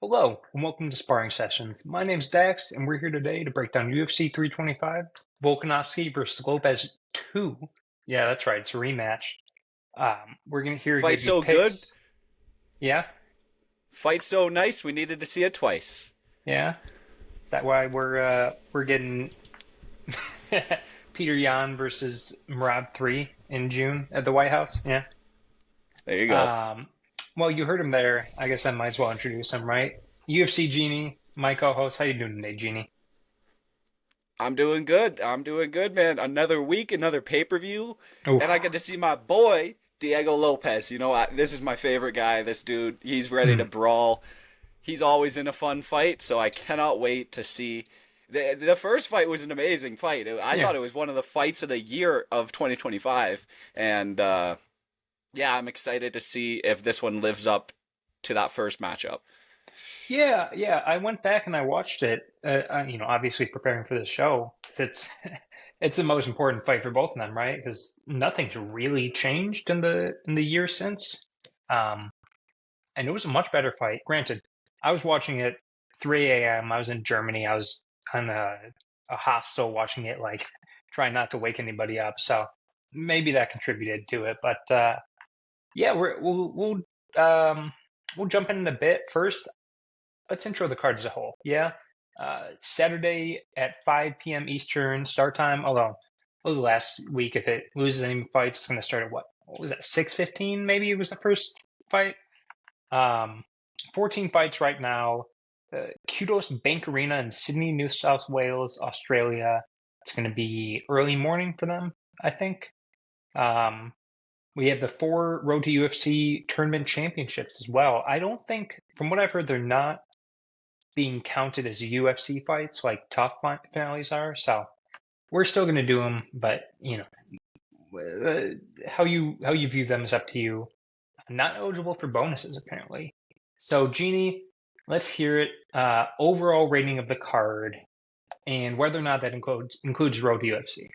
Hello, and welcome to Sparring Sessions. My name's Dax, and we're here today to break down UFC 325, Volkanovski versus Lopes 2. Yeah, that's right, it's a rematch. We're going to here Fight give you so good, picks. Yeah, fight so nice, we needed to see it twice. yeah. Is that why we're getting Peter Yan versus Murad 3 in June at the White House? Yeah. There you go. Um, well, you heard him there. I guess I might as well introduce him, right? UFC Genie, my co-host. How you doing today, Genie? I'm doing good. I'm doing good, man. Another week, another pay-per-view, and I Oof. get to see my boy Diego Lopes. This is my favorite guy. This dude, he's ready to Hmm. brawl. He's always in a fun fight, so I cannot wait to see. The first fight was an amazing fight. I Yeah. thought it was one of the fights of the year of 2025, and yeah, I'm excited to see if this one lives up to that first matchup. Yeah. I went back and I watched it. Obviously preparing for the show. 'Cause It's it's the most important fight for both of them, right? Because nothing's really changed in the year since. Um, and it was a much better fight. Granted, I was watching it 3 a.m. I was in Germany. I was on a hostel watching it, like trying not to wake anybody up. So maybe that contributed to it. But yeah, we'll jump in a bit first. Let's intro the card as a whole. Yeah. Saturday at 5 p.m. Eastern start time. Although last week, if it loses any fights, it's going to start at what was that? 6:15 maybe it was the first fight. Um, 14 fights right now. Kudos Bank Arena in Sydney, New South Wales, Australia. It's going to be early morning for them, I think. Um, we have the four Road to UFC tournament championships as well. I don't think, from what I've heard, they're not being counted as UFC fights like tough finales are. So we're still going to do them, but how you view them is up to you. Not eligible for bonuses apparently. So Jeannie, let's hear it. Overall rating of the card and whether or not that includes Road to UFC.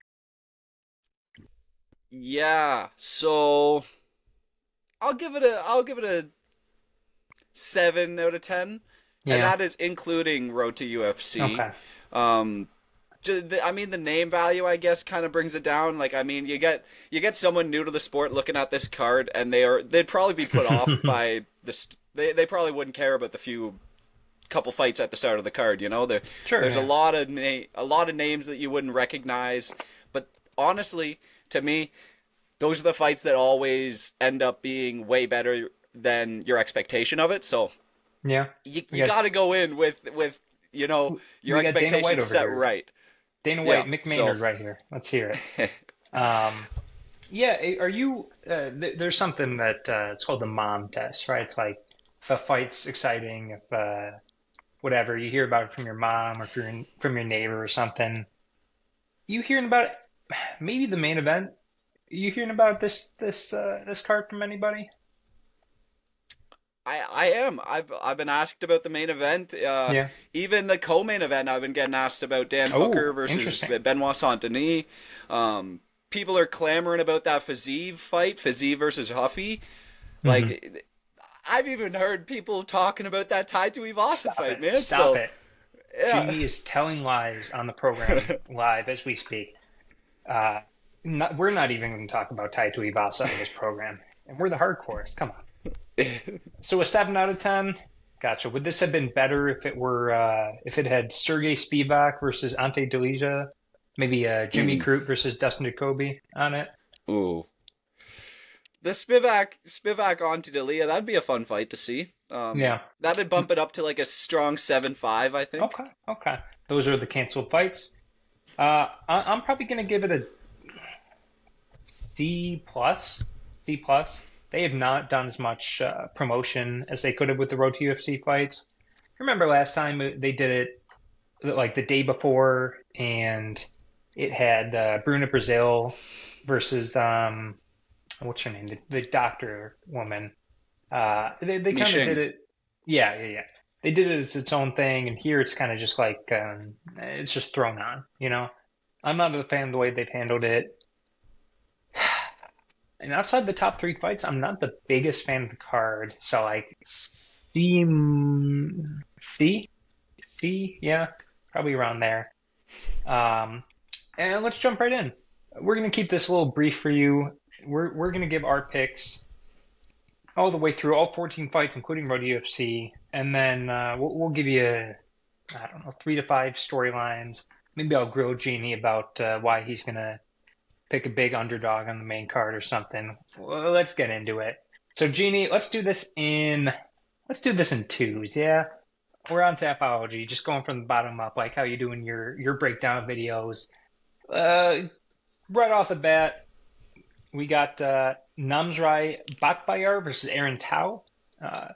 Yeah, so I'll give it a 7 out of 10, and Yeah. that is including Road to UFC. Okay. Um, I mean, the name value, I guess, kind of brings it down. Like, I mean, you get someone new to the sport looking at this card, and they'd probably be put off by this. They probably wouldn't care about the few couple fights at the start of the card. Sure. There's a Yeah. lot of a lot of names that you wouldn't recognize, but honestly, to me, those are the fights that always end up being way better than your expectation of it. So Yeah. We you got got to go in with your we got Dana White expectations over set here. right. Dana Yeah. White, Mick So Maynard right here. Let's hear it. Um, yeah, are you? There's something that it's called the mom test, right? It's like if a fight's exciting, if whatever you hear about it from your mom or from your neighbor or something, you hearing about it? Maybe the main event. You hearing about this card from anybody? I am. I've been asked about the main event. Yeah. Even the co-main event, I've been getting asked about Dan Hooker Oh, versus interesting. Benoit Saint Denis. People are clamoring about that Fiziev fight, Fiziev versus Huffy. Hmm. Like, I've even heard people talking about that Tai Tuivasa Stop fight, it! man. Stop So it! yeah. Jeannie is telling lies on the program live as we speak. Uh, we're not even going to talk about Tai Tuivasa on this program, and we're the hardcores. Come on. So a 7 out of 10. Gotcha. Would this have been better if it had Sergey Spivak versus Ante Delija, maybe Jimmy Ooh, Crute versus Dustin Jacoby on it? ooh. The Spivak onto Delia, that'd be a fun fight to see. Yeah. That'd bump it up to like a strong 7-5, I think. Okay. Those are the canceled fights. I'm probably going to give it a C plus. C plus. They have not done as much promotion as they could have with the Road to UFC fights. Remember last time they did it like the day before, and it had Bruna Brazil versus what's her name, the doctor woman. They kind of did Mishing. it. Yeah. They did it as its own thing, and here it's kind of just like it's just thrown on. I'm not a fan of the way they've handled it. And outside the top three fights, I'm not the biggest fan of the card. So like, C C, C, yeah, probably around there. Um, and let's jump right in. We're gonna keep this a little brief for you. We're gonna give our picks all the way through all 14 fights, including Road UFC, and then we'll give you, I don't know, 3 to 5 storylines. Maybe I'll grill Genie about why he's gonna pick a big underdog on the main card or something. Well, let's get into it. So Genie, let's do this in twos, yeah? We're on Tapology, just going from the bottom up, like how you do in your breakdown videos. Uh, right off the bat, we got Namzrai Batbayar versus Aaron Tao. Uh,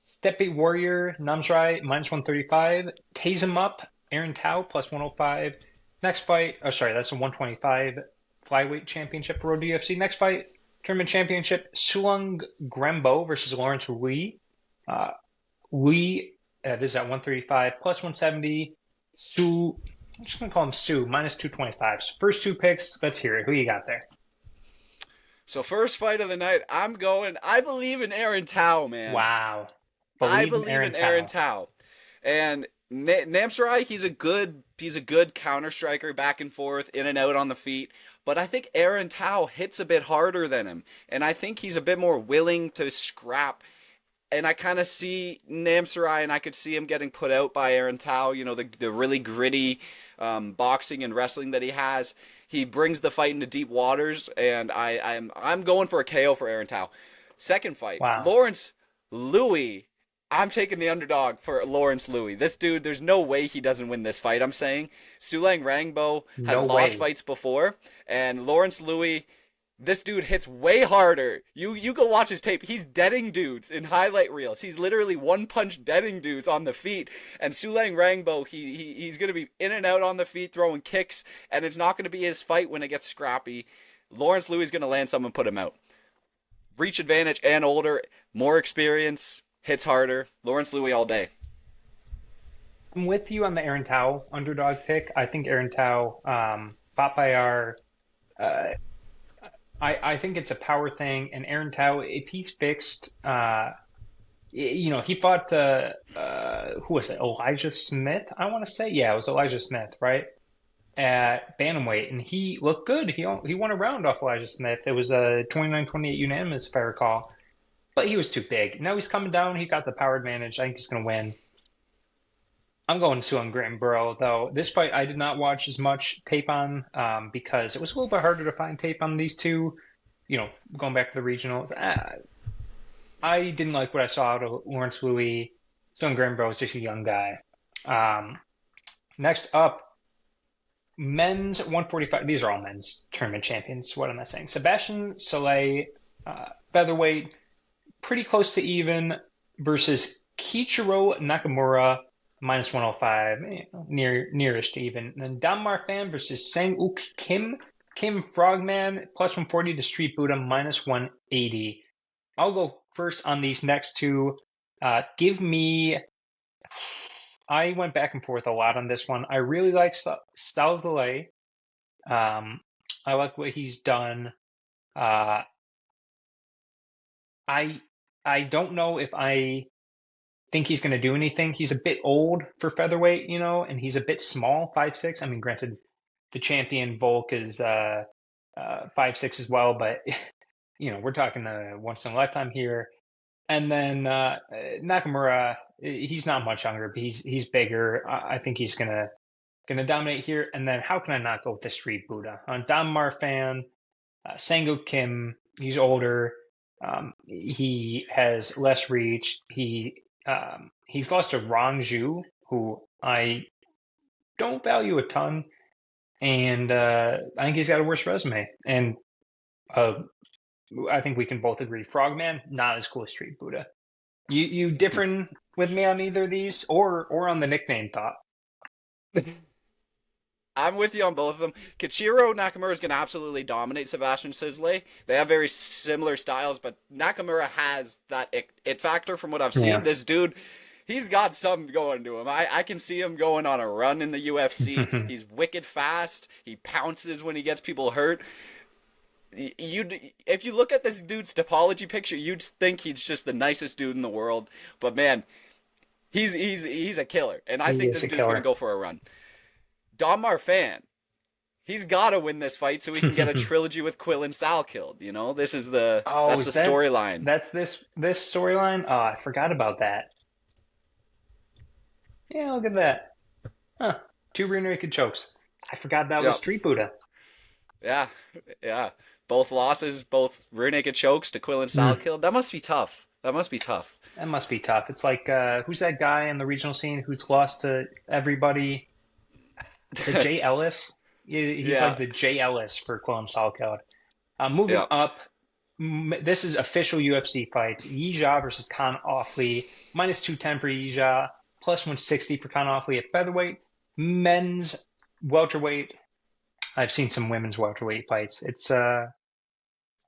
Steppe Warrior, Namzrai -135. Tase him up, Aaron Tao +105. Next fight, oh sorry, that's a 125 flyweight championship for Road UFC. Next fight, tournament championship, Sulung Grembo versus Lawrence Lee. Uh, Lee, this is at 135 +170. Su, I'm just gonna call him Sue, -225. So first two picks, let's hear it. Who you got there? So first fight of the night, I believe in Aaron Tao, man. Wow. I Believe in believe Aaron in Aaron Tao. Tao. And Namsarai, he's a good counter striker, back and forth, in and out on the feet. But I think Aaron Tao hits a bit harder than him, and I think he's a bit more willing to scrap. And I kind of see Namsarai, and I could see him getting put out by Aaron Tao. You know, the really gritty boxing and wrestling that he has. He brings the fight into deep waters, and I'm going for a KO for Aaron Tao. Second fight, Wow. Lawrence Louis. I'm taking the underdog for Lawrence Louis. This dude, there's no way he doesn't win this fight. I'm saying Sulang Rangbo has No lost way. fights before, and Lawrence Louis, this dude hits way harder. You go watch his tape. He's deading dudes in highlight reels. He's literally one punch deading dudes on the feet. And Sulang Rangbo, he's gonna be in and out on the feet throwing kicks, and it's not gonna be his fight when it gets scrappy. Lawrence Louis is gonna land someone and put him out. Reach advantage and older, more experience, hits harder. Lawrence Louis all day. I'm with you on the Aaron Tao underdog pick. I think Aaron Tao, Papayar, uh, I think it's a power thing. And Aaron Tao, if he's fixed, he fought, who was it? Elijah Smith, I want to say. Yeah, it was Elijah Smith, right? At bantamweight, and he looked good. He won a round off Elijah Smith. It was a 29-28 unanimous, if I recall. But he was too big. Now he's coming down. He got the power advantage. I think he's going to win. I'm going to on Graham Burrow, though. This fight I did not watch as much tape on because it was a little bit harder to find tape on these two. Going back to the regionals. I didn't like what I saw out of Lawrence Louis. Son Graham Burrow is just a young guy. Um, Next up, men's 145. These are all men's tournament champions. What am I saying? Sebastian Soleil, featherweight, pretty close to even, versus Kichiro Nakamura, -105, nearest to even. And then Dam Marfan versus Sang-Uk Kim, Kim Frogman, +140 to Street Buddha, -180. I'll go first on these next two. Give me. I went back and forth a lot on this one. I really like Stalzale. I like what he's done. Uh, I I don't know if I think he's going to do anything. He's a bit old for featherweight, and he's a bit small, 5'6". I mean, granted, the champion Volk is 5'6" as well, but we're talking once in a lifetime here. And then Nakamura, he's not much younger, but he's bigger. I think he's gonna dominate here. And then how can I not go with the Street Buddha? On Dam Marfan, Sango Kim, he's older. He has less reach. He's lost to Rong Zhu, who I don't value a ton, and I think he's got a worse resume. And I think we can both agree, Frogman not as cool as Street Buddha. You differing with me on either of these, or on the nickname thought? I'm with you on both of them. Kichiro Nakamura is going to absolutely dominate Sebastian Sisley. They have very similar styles, but Nakamura has that it factor from what I've seen. Yeah. This dude, he's got something going to him. I can see him going on a run in the UFC. He's wicked fast. He pounces when he gets people hurt. If you look at this dude's topology picture, you'd think he's just the nicest dude in the world. But man, He's a killer, and I He think is this a dude's gonna killer. go for a run. Don Marfan, he's got to win this fight so he can get a trilogy with Quill and Sal killed. You know, Oh, that's the is that storyline. that's this storyline? Oh, I forgot about that. Yeah, look at that. Huh. Two rear naked chokes. I forgot that was Yep. Street Buddha. Yeah. Yeah. Both losses, both rear naked chokes to Quill and Sal Hmm. killed. That must be tough. That must be tough. That must be tough. It's like who's that guy in the regional scene who's lost to everybody? Is it Jay Ellis? He's like Yeah. the Jay Ellis for Quillen Salcode. Moving Yeah. up, this is official UFC fight. Yija versus Khan Offley. Minus 210 for Yija. Plus 160 for Khan Offley at featherweight. Men's welterweight. I've seen some women's welterweight fights. It's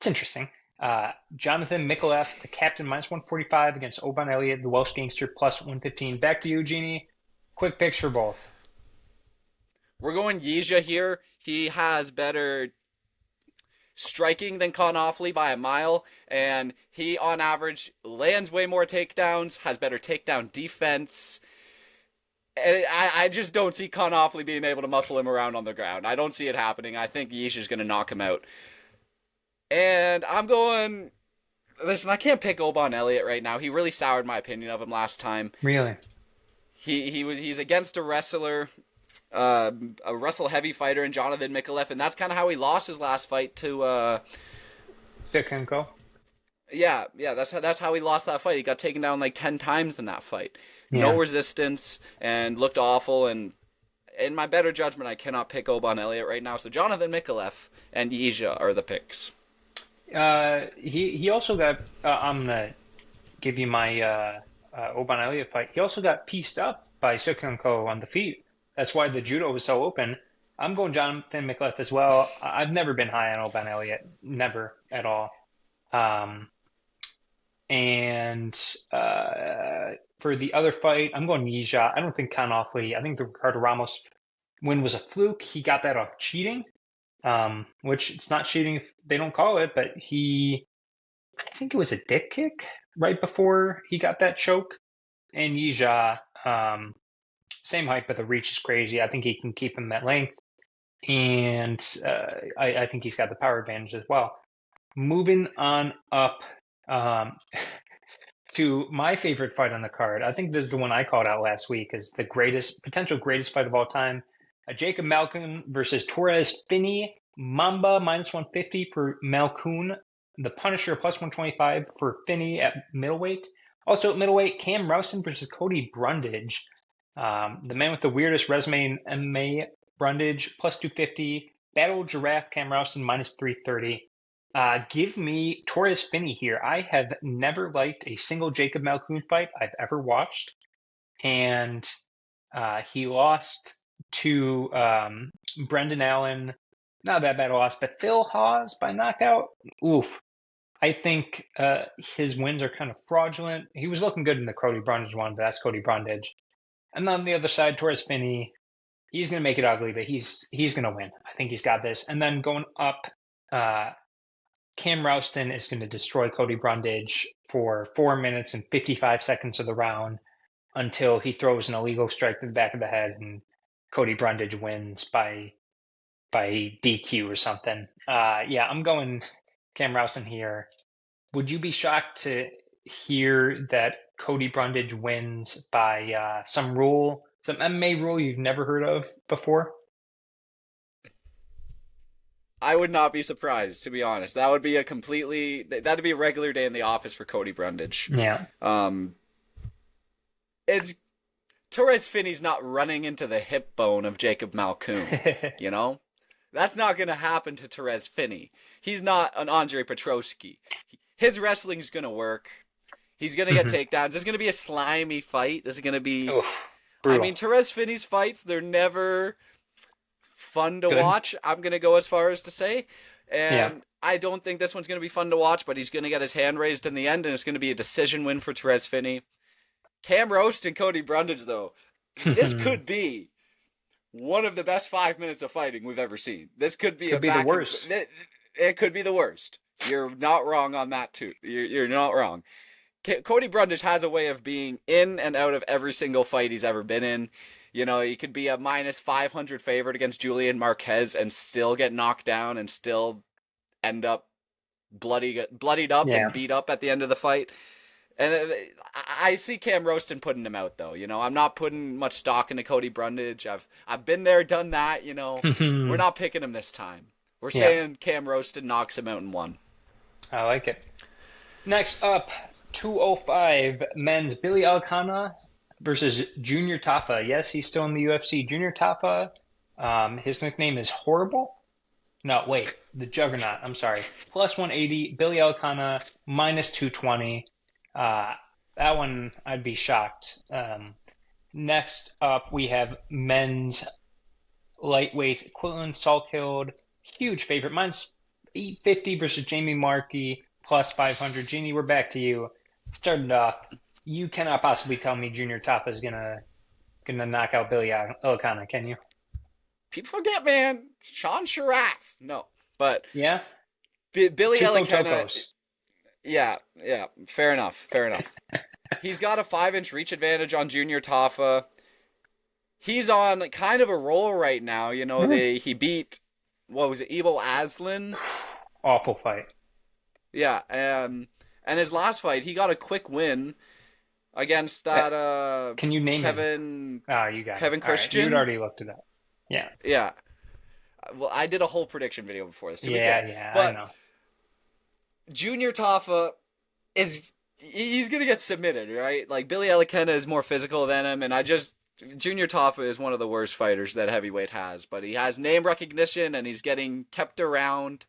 interesting. Jonathan Mikalev, the captain, minus 145 against Oban Elliott, the Welsh gangster, plus 115. Back to you, Jeannie. Quick picks for both. We're going Yija here. He has better striking than Con Offley by a mile, and he, on average, lands way more takedowns, has better takedown defense. And I just don't see Con Offley being able to muscle him around on the ground. I don't see it happening. I think Yisha's going to knock him out. And I'm going. Listen, I can't pick Oban Elliott right now. He really soured my opinion of him last time. Really? He's against a wrestle heavy fighter in Jonathan Mikalev, and that's kind of how he lost his last fight to. Sikenko. Yeah, that's how he lost that fight. He got taken down like 10 times in that fight. No Yeah. resistance and looked awful. And in my better judgment, I cannot pick Oban Elliott right now. So Jonathan Mikalev and Yija are the picks. He also got. I'm gonna give you my Oban Elliott fight. He also got pieced up by Sikenko on the feet. That's why the judo was so open. I'm going Jonathan Mikalev as well. I've never been high on Oban Elliott, never at all. Um, and for the other fight, I'm going Yija. I don't think Khan Offley. I think the Ricardo Ramos win was a fluke. He got that off cheating, which it's not cheating if they don't call it, but I think it was a dick kick right before he got that choke. And Yija, same height, but the reach is crazy. I think he can keep him at length. And I think he's got the power advantage as well. Moving on up to my favorite fight on the card. I think this is the one I called out last week as the potential greatest fight of all time. Jacob Malkoun versus Torres Finney. Mamba minus 150 for Malkoun. The Punisher plus 125 for Finney at middleweight. Also at middleweight, Cam Rowson versus Cody Brundage. The man with the weirdest resume in MMA, Brundage plus 250. Battle Giraffe, Cam Rowson minus 330. Give me Torres Finney here. I have never liked a single Jacob Malkoun fight I've ever watched. And he lost to Brendan Allen. Not that bad a loss, but Phil Hawes by knockout. Oof. I think his wins are kind of fraudulent. He was looking good in the Cody Brundage one, but that's Cody Brundage. And on the other side, Torres Finney, he's going to make it ugly, but he's going to win. I think he's got this. And then going up, Cam Rouston is going to destroy Cody Brundage for 4 minutes and 55 seconds of the round until he throws an illegal strike to the back of the head and Cody Brundage wins by DQ or something. Yeah, I'm going Cam Rouston here. Would you be shocked to hear that Cody Brundage wins by some MMA rule you've never heard of before? I would not be surprised, to be honest. That'd be a regular day in the office for Cody Brundage. Yeah. It's Torres Finney's not running into the hip bone of Jacob Malkoun, you know? That's not going to happen to Torres Finney. He's not an Andre Petroski. His wrestling's going to work. He's going to get takedowns. This is going to be a slimy fight. This is going to be... Oof, I brutal. mean, Torres Finney's fights, they're never fun to Good. watch, I'm going to go as far as to say. And Yeah. I don't think this one's going to be fun to watch, but he's going to get his hand raised in the end, and it's going to be a decision win for Torres Finney. Cam Roast and Cody Brundage, though, this could be one of the best 5 minutes of fighting we've ever seen. This could be the worst. It could be the worst. You're not wrong on that too. You're not wrong. Cody Brundage has a way of being in and out of every single fight he's ever been in. You know, he could be a minus 500 favorite against Julian Marquez and still get knocked down and still end up bloodied up Yeah. and beat up at the end of the fight. And I see Cam Roston putting him out though. You know, I'm not putting much stock into Cody Brundage. I've been there, done that. You know, we're not picking him this time. We're Yeah, saying Cam Roston knocks him out in one. I like it. Next up, 205 men's Billy Alcana versus Junior Tafa. Yes, he's still in the UFC. Junior Tafa, his nickname is Horrible. No, wait, the Juggernaut. I'm sorry. Plus 180. Billy Alcana minus 220. That one I'd be shocked. Next up, we have men's lightweight Quinlan Salkhild. Huge favorite. Mine's 850 versus Jamie Markey plus 500. Jeannie, we're back to you. Started off. You cannot possibly tell me Junior Tafa is gonna knock out Billy Alcana, can you? People forget, man. Sean Sharaf. No, but Yeah. Billy Chuco Elikana. Tocos. Yeah, yeah. Fair enough. Fair enough. He's got a 5-inch reach advantage on Junior Tafa. He's on kind of a roll right now. You know, he beat, what was it, Ebo Aslan? Awful fight. Yeah, and his last fight, he got a quick win against that Can you name him? Kevin Oh, you got Kevin it. All right. Christian. You'd already looked it up. Yeah. Yeah. Well, I did a whole prediction video before this, to be Yeah, fair. yeah, I But know. Junior Tafa he's gonna get submitted, right? Like Billy Elikana is more physical than him, and Junior Tafa is one of the worst fighters that heavyweight has, but he has name recognition and he's getting kept around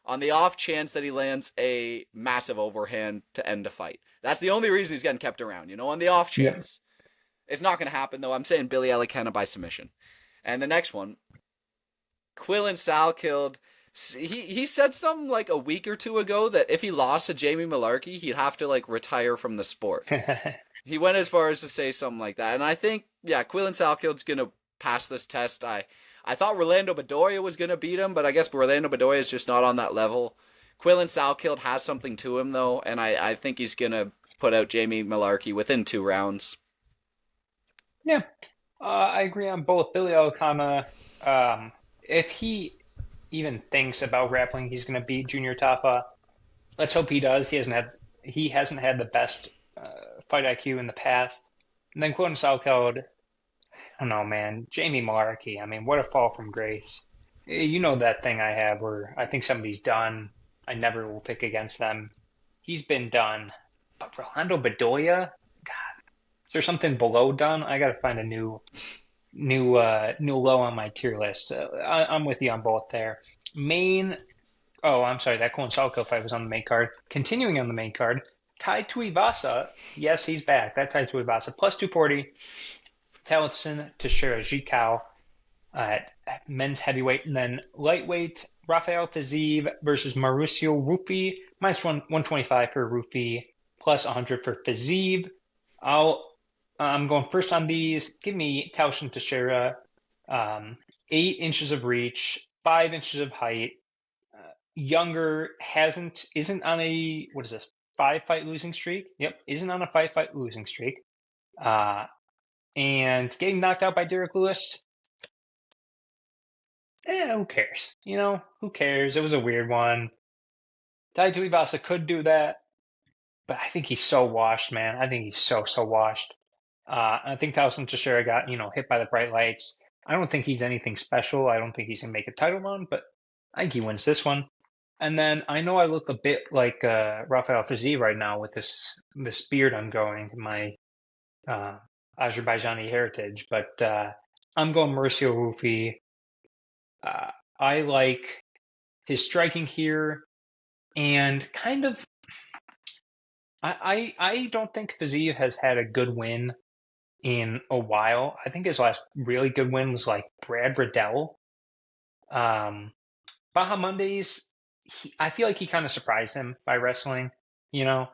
on the off chance that he lands a massive overhand to end a fight. That's the only reason he's getting kept around, you know, on the off chance. Yeah. It's not gonna happen though. I'm saying Billy Elikana by submission. And the next one, Quillen Salkhild. He said something like a week or two ago that if he lost to Jamie Malarkey, he'd have to like retire from the sport. He went as far as to say something like that, and I think Quillen Salkhild's gonna pass this test. I thought Rolando Bedoya was gonna beat him, but I guess Rolando Bedoya is just not on that level. Quillen Salkhild has something to him though, and I think he's gonna put out Jamie Malarkey within 2 rounds. Yeah, I agree on both. Billy Alcana, if he even thinks about grappling, he's going to beat Junior Tafa. Let's hope he does. He hasn't had the best fight IQ in the past. And then Quentin Salkhild, I don't know, man. Jamie Malarkey, I mean, what a fall from grace. You know that thing I have where I think somebody's done. I never will pick against them. He's been done. But Rolando Bedoya, God, is there something below done? I got to find a new low on my tier list. I'm with you on both there. Oh, I'm sorry, that Colin Salko fight was on the main card. Continuing on the main card, Tai Tuivasa, yes, he's back. That Tai Tuivasa, plus 240. Talisman Teixeira Jikau at men's heavyweight. And then lightweight, Rafael Fiziev versus Mauricio Rufy, minus 125 for Rufy, plus 100 for Fiziev. I'm going first on these. Give me Talisman Teixeira, 8 inches of reach, 5 inches of height. Younger, isn't on a, what is this, 5-fight losing streak? Yep, isn't on a 5-fight losing streak. And getting knocked out by Derek Lewis, who cares? You know, who cares? It was a weird one. Tai Tuivasa could do that, but I think he's so washed, man. I think he's so washed. I think Talisman Teixeira got, hit by the bright lights. I don't think he's anything special. I don't think he's going to make a title run, but I think he wins this one. And then I know I look a bit like Rafael Fiziev right now with this beard I'm going, my Azerbaijani heritage, but I'm going Mauricio Rufy. I like his striking here, and kind of I don't think Fiziev has had a good win in a while. I think his last really good win was like Brad Riddell. Baja Mondays, I feel like he kind of surprised him by wrestling, Gaethje,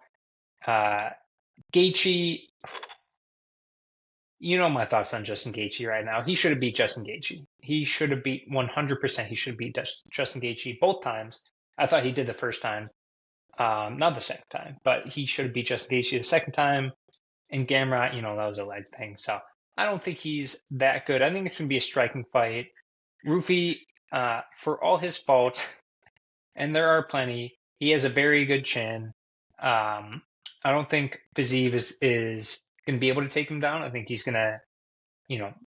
my thoughts on Justin Gaethje right now. He should have beat Justin Gaethje. He should have beat 100%. He should have beat Justin Gaethje both times. I thought he did the first time. Not the second time, but he should have beat Justin Gaethje the second time. And Gamrot, that was a leg thing. So I don't think he's that good. I think it's going to be a striking fight. Rufi, for all his faults, and there are plenty, he has a very good chin. I don't think Fiziev is going to be able to take him down. I think he's going to,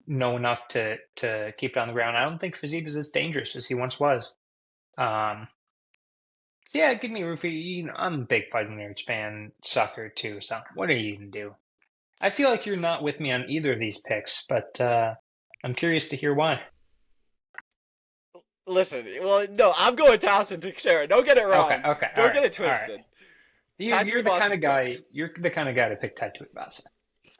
know enough to keep it on the ground. I don't think Fiziev is as dangerous as he once was. Yeah, give me Rufi. I'm a big Fighting Nerds fan, sucker too. So what are you going to do? I feel like you're not with me on either of these picks, but I'm curious to hear why. Listen, well, no, I'm going Taliesin Teixeira. Don't get it wrong. Okay. Don't get it twisted. You're the kind of guy. You're the kind of guy to pick Tai Tuivasa.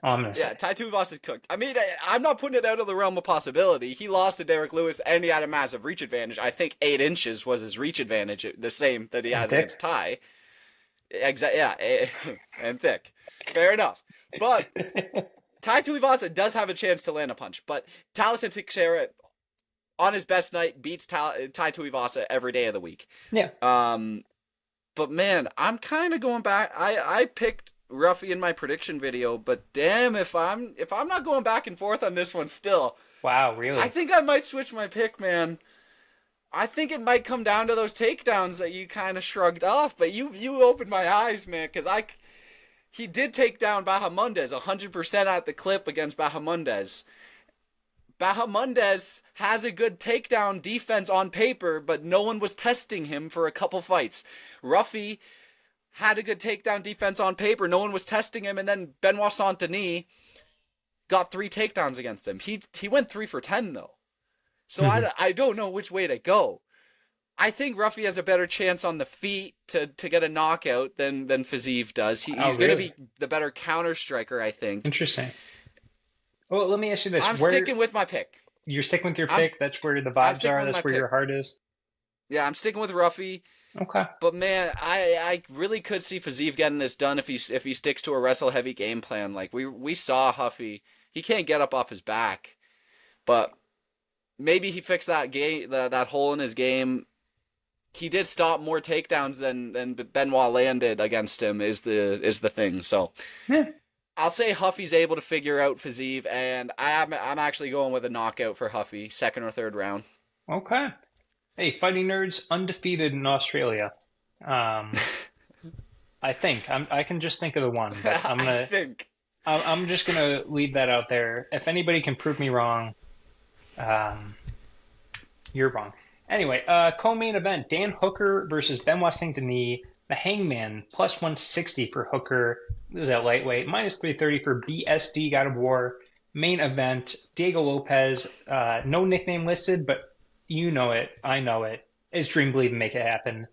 All I'm gonna say. Yeah, Tai Tuivasa is cooked. I mean, I'm not putting it out of the realm of possibility. He lost to Derek Lewis, and he had a massive reach advantage. I think 8 inches was his reach advantage, the same that he has against Tai. Yeah, and thick. Fair enough. But Tai Tuivasa does have a chance to land a punch. But Taliesin Teixeira, on his best night, beats Tai Tuivasa every day of the week. Yeah. But man, I'm kind of going back. I picked Ruffy in my prediction video, but damn, if I'm not going back and forth on this one still. Wow, really? I think I might switch my pick, man. I think it might come down to those takedowns that you kind of shrugged off, but you opened my eyes, man, because he did take down Bahamondes 100% at the clip against Bahamondes. Bahamondes has a good takedown defense on paper, but no one was testing him for a couple fights. Ruffy had a good takedown defense on paper. No one was testing him, and then Benoit Saint-Denis got 3 takedowns against him. He went 3 for 10, though. So I don't know which way to go. I think Ruffy has a better chance on the feet to get a knockout than Fiziev does. He's going to be the better counter striker, I think. Interesting. Well, let me ask you this. I'm sticking with my pick. You're sticking with your pick? That's where the vibes are? That's where your heart is? Yeah, I'm sticking with Ruffy. Okay. But man, I really could see Fiziev getting this done if he sticks to a wrestle heavy game plan. Like we saw Huffy, he can't get up off his back, but maybe he fixed that hole in his game. He did stop more takedowns than Benoit landed against him is the thing. So yeah. I'll say Huffy's able to figure out Fiziev, and I'm actually going with a knockout for Huffy, 2nd or 3rd round. Okay. Hey, Fighting Nerds undefeated in Australia. I think I can just think of the one, but I'm just gonna leave that out there. If anybody can prove me wrong, you're wrong. Anyway, co-main event: Dan Hooker versus Benoit Saint-Denis. The Hangman plus 160 for Hooker. This is at lightweight. Minus 330 for BSD God of War. Main event: Diego Lopes. No nickname listed, but you know it. I know it. It's Dream Believe and Make It Happen.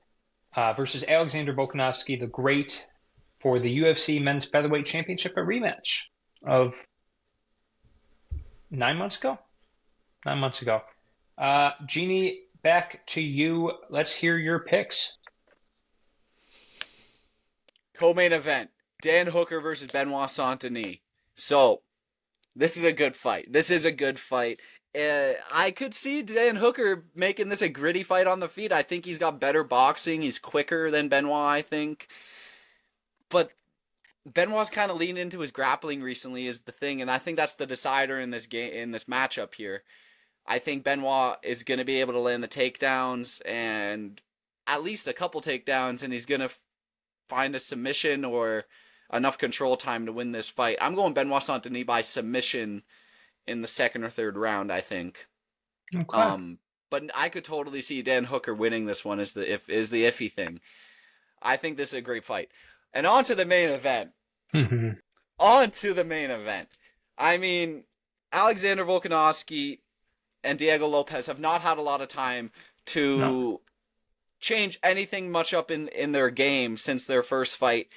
Versus Alexander Volkanovski, the Great, for the UFC Men's Featherweight Championship, a rematch of 9 months ago? 9 months ago. Jeannie, back to you. Let's hear your picks. Co-main event: Dan Hooker versus Benoit Saint-Denis. So, this is a good fight. I could see Dan Hooker making this a gritty fight on the feet. I think he's got better boxing. He's quicker than Benoit, I think. But Benoit's kind of leaned into his grappling recently is the thing, and I think that's the decider in this game, in this matchup here. I think Benoit is going to be able to land the takedowns and at least a couple takedowns, and he's going to find a submission or enough control time to win this fight. I'm going Benoit Saint-Denis by submission in the 2nd or 3rd round, I think. Okay. But I could totally see Dan Hooker winning this one is the iffy thing. I think this is a great fight. And on to the main event. I mean, Alexander Volkanovski and Diego Lopes have not had a lot of time to change anything much up in their game since their first fight.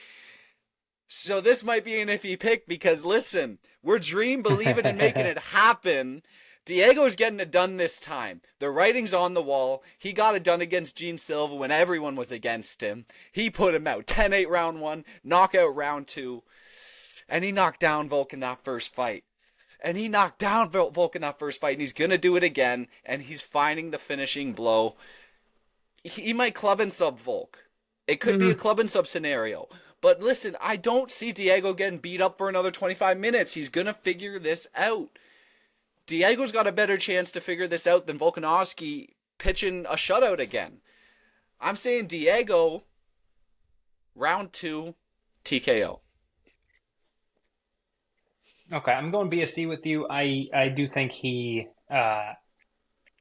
So this might be an iffy pick because, listen, we're dream believing and making it happen. Diego's getting it done this time. The writing's on the wall. He got it done against Gene Silva when everyone was against him. He put him out. 10-8 round 1, knockout round 2. And he knocked down Volk in that first fight. And he's going to do it again. And he's finding the finishing blow. He might club and sub Volk. It could be a Mm, club and sub scenario. But listen, I don't see Diego getting beat up for another 25 minutes. He's going to figure this out. Diego's got a better chance to figure this out than Volkanovski pitching a shutout again. I'm saying Diego, round 2, TKO. okay, I'm going BSD with you. I do think he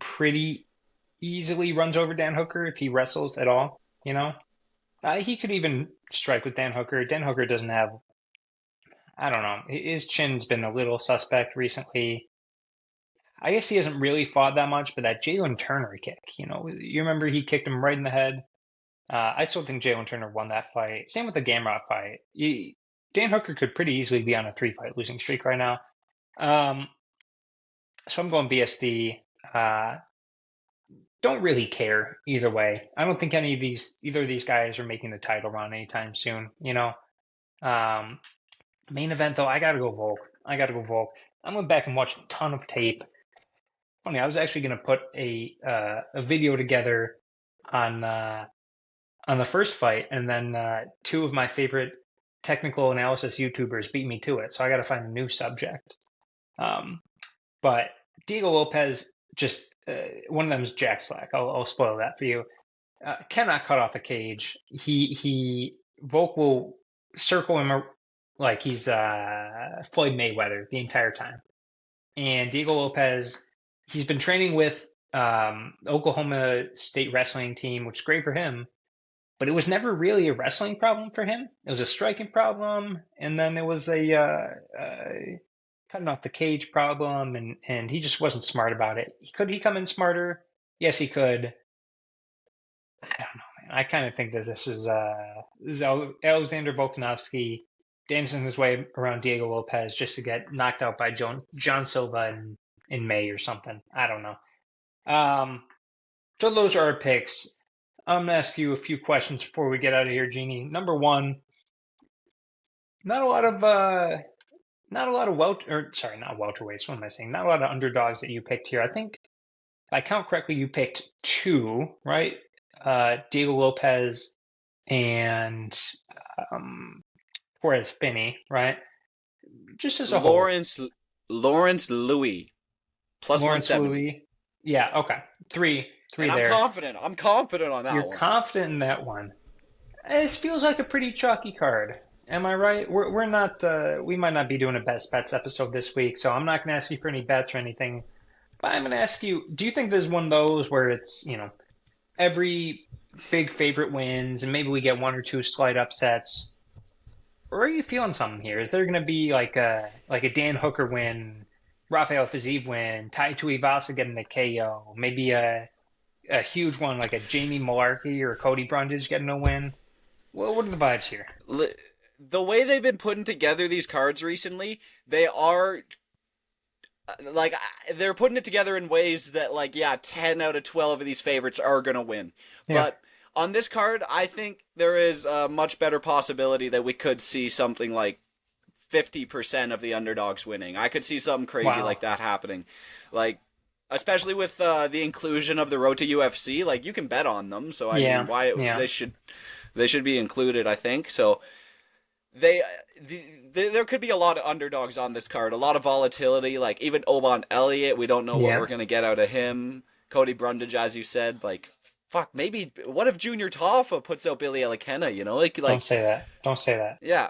pretty easily runs over Dan Hooker if he wrestles at all. He could even strike with Dan Hooker. Dan Hooker doesn't have, I don't know, his chin's been a little suspect recently. I guess he hasn't really fought that much, but that Jalen Turner kick, you remember he kicked him right in the head. I still think Jalen Turner won that fight. Same with the Gamrot fight. Dan Hooker could pretty easily be on a 3-fight losing streak right now. Um, so I'm going BSD. Don't really care either way. I don't think either of these guys are making the title run anytime soon. Um, Main event though, I gotta go Volk. I gotta go Volk. I went back and watched a ton of tape. Funny, I was actually gonna put a video together on the first fight, and then two of my favorite technical analysis YouTubers beat me to it. So I got to find a new subject. Um, but Diego Lopez, just one of them is Jack Slack. I'll spoil that for you. Cannot cut off a cage. He Volk will circle him like he's Floyd Mayweather the entire time. And Diego Lopez, he's been training with Oklahoma State wrestling team, which is great for him. But it was never really a wrestling problem for him. It was a striking problem, and then there was a cutting off the cage problem, and he just wasn't smart about it. Could he come in smarter? Yes, he could. I don't know, man. I kind of think that this is Alexander Volkanovski dancing his way around Diego Lopez just to get knocked out by John Silva in May or something. I don't know. Um, so those are our picks. I'm gonna ask you a few questions before we get out of here, Jeannie. Number one, not a lot of not welterweights. What am I saying? Not a lot of underdogs that you picked here. I think if I count correctly, you picked two, right? Diego Lopez and um, Torres Finney, right? Just as a whole, Lawrence Lawrence Louis plus Lawrence 170. Louis. Yeah, okay, three And I'm there. confident. I'm confident on You're that one. confident in that one. It feels like a pretty chalky card. Am I right? We're not we might not be doing a best bets episode this week, so I'm not going to ask you for any bets or anything. But I'm going to ask you, do you think there's one of those where it's, every big favorite wins and maybe we get one or two slight upsets? Or are you feeling something here? Is there going to be like a Dan Hooker win, Rafael Fiziev win, Tai Tuivasa getting a KO, maybe a huge one like a Jamie Malarkey or Cody Brundage getting a win? Well, what are the vibes here? The way they've been putting together these cards recently, they are like they're putting it together in ways that like yeah, 10 out of 12 of these favorites are going to win. Yeah. But on this card, I think there is a much better possibility that we could see something like 50% of the underdogs winning. I could see something crazy Wow. like that happening. Like especially with the inclusion of the road to UFC, like you can bet on them. So I mean, Yeah. why Yeah. they should be included, I think. So they there could be a lot of underdogs on this card, a lot of volatility. Like even Oban Elliott, we don't know what Yeah. we're gonna get out of him. Cody Brundage, as you said, like fuck, maybe what if Junior Taffa puts out Billy Elikena? Don't say that. Don't say that. yeah,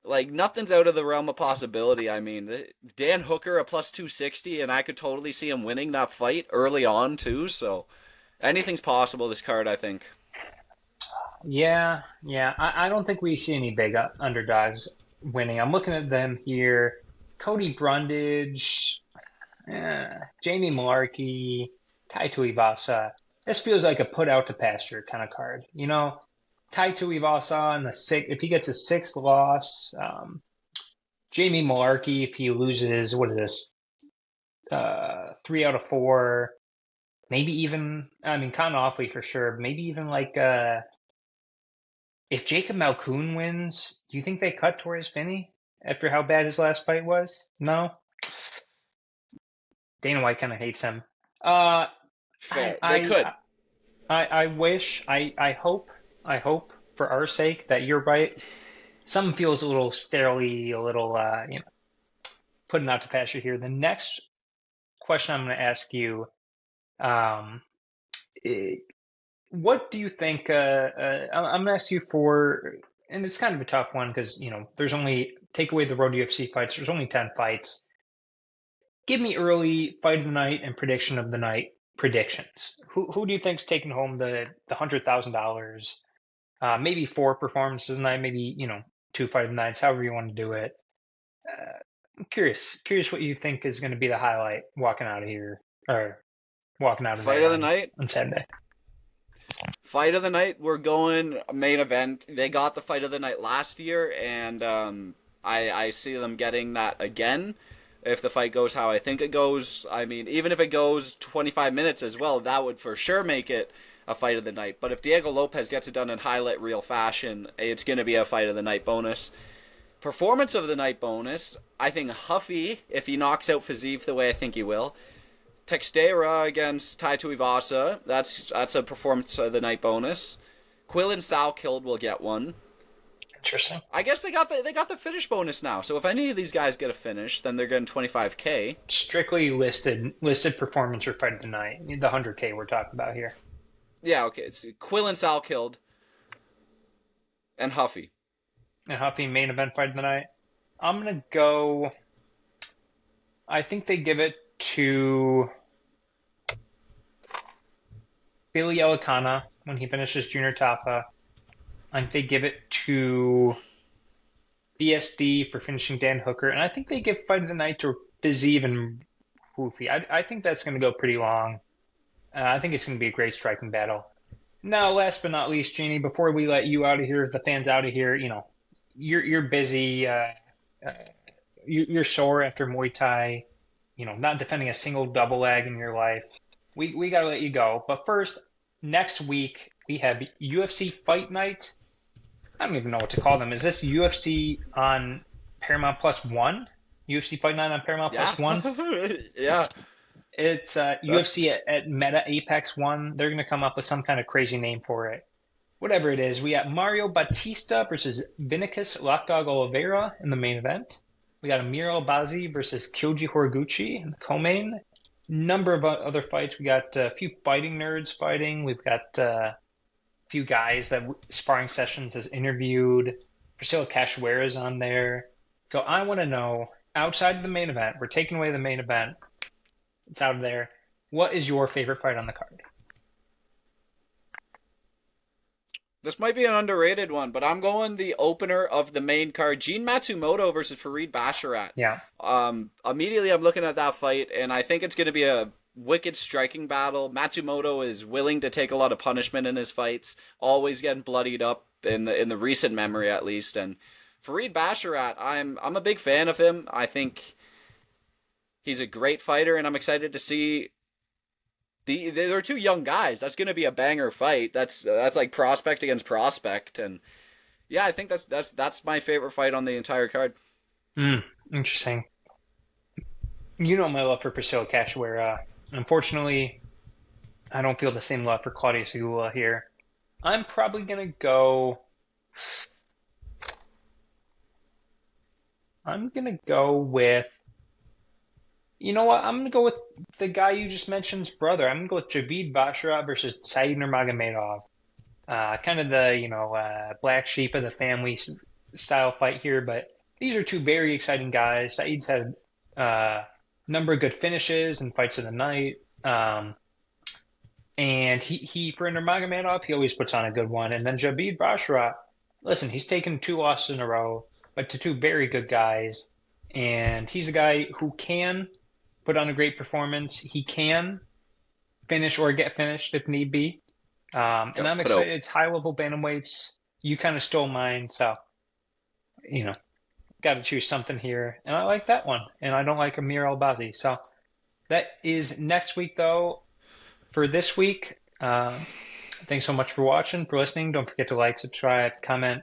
like nothing's out of the realm of possibility. I mean, Dan Hooker a plus 260, and I could totally see him winning that fight early on too. So anything's possible this card, I think. Yeah. Yeah. I don't think we see any big underdogs winning. I'm looking at them here. Cody Brundage, Jamie Malarkey, Tai Tuivasa. This feels like a put out to pasture kind of card. Tai Tuivasa in the six, if he gets a sixth loss, Jamie Malarkey, if he loses, what is this, 3 out of 4, maybe even, I mean, kind of awfully for sure, maybe even like, if Jacob Malkoon wins, do you think they cut Torres Finney after how bad his last fight was? No? Dana White kind of hates him. Uh, I, Fair, they I, could. I wish, I hope, I hope for our sake that you're right. Some feels a little sterily, a little putting out to pasture here. The next question I'm going to ask you, um, eh, what do you think? I'm going to ask you for, and it's kind of a tough one because there's only take away the road UFC fights. There's only 10 fights. Give me early fight of the night and prediction of the night predictions. Who do you think's taking home the $100,000? Maybe four performances a night, maybe two fight of the nights, however you want to do it. I'm curious what you think is going to be the highlight walking out of here or walking out of Fight there of the on night. Saturday. Fight of the night. We're going main event. They got the fight of the night last year, and I see them getting that again. If the fight goes how I think it goes, I mean, even if it goes 25 minutes as well, that would for sure make it a fight of the night. But if Diego Lopes gets it done in highlight reel fashion, it's going to be a fight of the night bonus. Performance of the night bonus, I think Huffy, if he knocks out Fiziev the way I think he will. Texteira against Tai Tuivasa, that's a performance of the night bonus. Quillin Salkeld will get one. Interesting. I guess they got the finish bonus now. So if any of these guys get a finish, then they're getting 25K. Strictly listed performance or fight of the night. The 100K we're talking about here. Yeah, okay. It's Quillin Salkeld and Huffy. And Huffy main event fight of the night. I'm gonna go. I think they give it to Billy Elikana when he finishes Junior Tafa. I think they give it to BSD for finishing Dan Hooker, and I think they give fight of the night to Fiziev and Hoofy. I think that's going to go pretty long. I think it's going to be a great striking battle. Now, last but not least, Jeannie, before we let you out of here, the fans out of here, you're busy. You're sore after Muay Thai. Not defending a single double leg in your life. We got to let you go. But first, next week we have UFC Fight Night. I don't even know what to call them. Is this UFC on Paramount Plus One? UFC Fight Night on Paramount Plus One? Yeah. It's UFC at Meta Apex One. They're going to come up with some kind of crazy name for it. Whatever it is, we got Mario Batista versus Vinicius Lockdog Oliveira in the main event. We got Amir Albazi versus Kyoji Horiguchi in the co-main. Number of other fights. We got a few fighting nerds fighting. We've got a few guys that Sparring Sessions has interviewed. Priscilla Cachoeira's on there. So I want to know, outside of the main event, we're taking away the main event. It's out of there. What is your favorite fight on the card? This might be an underrated one, but I'm going the opener of the main card, Gene Matsumoto versus Farid Basharat. Yeah. Immediately I'm looking at that fight, and I think it's going to be a wicked striking battle. Matsumoto is willing to take a lot of punishment in his fights, always getting bloodied up in the recent memory at least. And Farid Basharat, I'm a big fan of him. I think he's a great fighter, and I'm excited to see. They're two young guys. That's going to be a banger fight. That's like prospect against prospect, and yeah, I think that's my favorite fight on the entire card. Interesting. You know my love for Priscilla Cachoeira. Unfortunately, I don't feel the same love for Claudia Segula here. I'm probably gonna go. I'm gonna go with. You know what? I'm going to go with the guy you just mentioned's brother. I'm going to go with Javid Basharat versus Said Nurmagomedov. Kind of the, black sheep of the family style fight here, but these are two very exciting guys. Said's had a number of good finishes and fights of the night. And he for Nurmagomedov, he always puts on a good one. And then Javid Basharat, listen, he's taken 2 losses in a row, but to 2 very good guys. And he's a guy who can put on a great performance. He can finish or get finished if need be. And I'm excited. It's high-level bantamweights. You kind of stole mine, so, got to choose something here. And I like that one. And I don't like Amir Albazi. So that is next week, though. For this week, thanks so much for watching, for listening. Don't forget to like, subscribe, comment.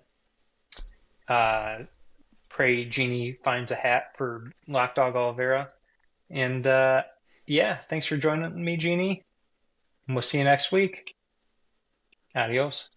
Pray Jeannie finds a hat for Lockdog Oliveira. And thanks for joining me, Jeannie. And we'll see you next week. Adios.